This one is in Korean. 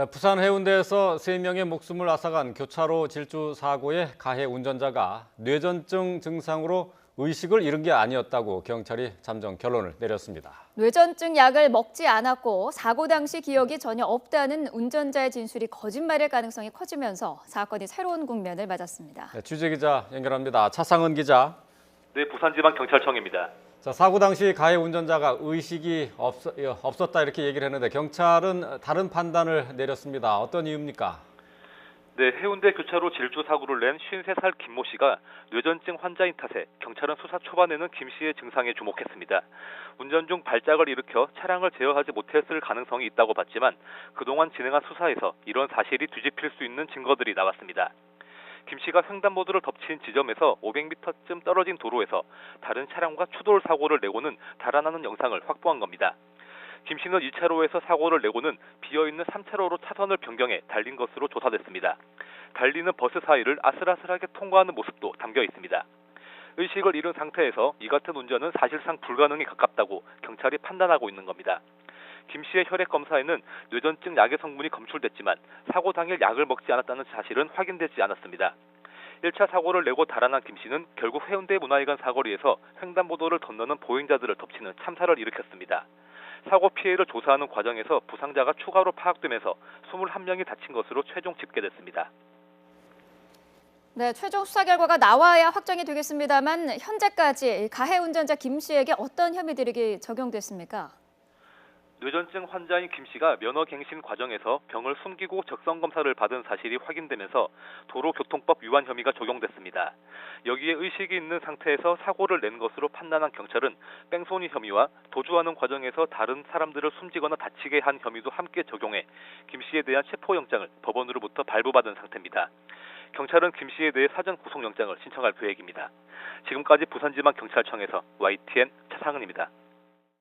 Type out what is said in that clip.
부산 해운대에서 3명의 목숨을 앗아간 교차로 질주 사고의 가해 운전자가 뇌전증 증상으로 의식을 잃은 게 아니었다고 경찰이 잠정 결론을 내렸습니다. 뇌전증 약을 먹지 않았고 사고 당시 기억이 전혀 없다는 운전자의 진술이 거짓말일 가능성이 커지면서 사건이 새로운 국면을 맞았습니다. 취재기자 연결합니다. 차상은 기자. 네, 부산지방경찰청입니다. 사고 당시 가해 운전자가 의식이 없었다 이렇게 얘기를 했는데 경찰은 다른 판단을 내렸습니다. 어떤 이유입니까? 네, 해운대 교차로 질주 사고를 낸 53살 김모 씨가 뇌전증 환자인 탓에 경찰은 수사 초반에는 김 씨의 증상에 주목했습니다. 운전 중 발작을 일으켜 차량을 제어하지 못했을 가능성이 있다고 봤지만 그동안 진행한 수사에서 이런 사실이 뒤집힐 수 있는 증거들이 나왔습니다. 김 씨가 횡단보도를 덮친 지점에서 500m쯤 떨어진 도로에서 다른 차량과 추돌 사고를 내고는 달아나는 영상을 확보한 겁니다. 김 씨는 2차로에서 사고를 내고는 비어있는 3차로로 차선을 변경해 달린 것으로 조사됐습니다. 달리는 버스 사이를 아슬아슬하게 통과하는 모습도 담겨 있습니다. 의식을 잃은 상태에서 이 같은 운전은 사실상 불가능에 가깝다고 경찰이 판단하고 있는 겁니다. 김 씨의 혈액 검사에는 뇌전증 약의 성분이 검출됐지만 사고 당일 약을 먹지 않았다는 사실은 확인되지 않았습니다. 1차 사고를 내고 달아난 김 씨는 결국 해운대 문화회관 사거리에서 횡단보도를 건너는 보행자들을 덮치는 참사를 일으켰습니다. 사고 피해를 조사하는 과정에서 부상자가 추가로 파악되면서 21명이 다친 것으로 최종 집계됐습니다. 네, 최종 수사 결과가 나와야 확정이 되겠습니다만 현재까지 가해 운전자 김 씨에게 어떤 혐의들이 적용됐습니까? 뇌전증 환자인 김 씨가 면허갱신 과정에서 병을 숨기고 적성검사를 받은 사실이 확인되면서 도로교통법 위반 혐의가 적용됐습니다. 여기에 의식이 있는 상태에서 사고를 낸 것으로 판단한 경찰은 뺑소니 혐의와 도주하는 과정에서 다른 사람들을 숨지거나 다치게 한 혐의도 함께 적용해 김 씨에 대한 체포영장을 법원으로부터 발부받은 상태입니다. 경찰은 김 씨에 대해 사전 구속영장을 신청할 계획입니다. 지금까지 부산지방경찰청에서 YTN 차상은입니다.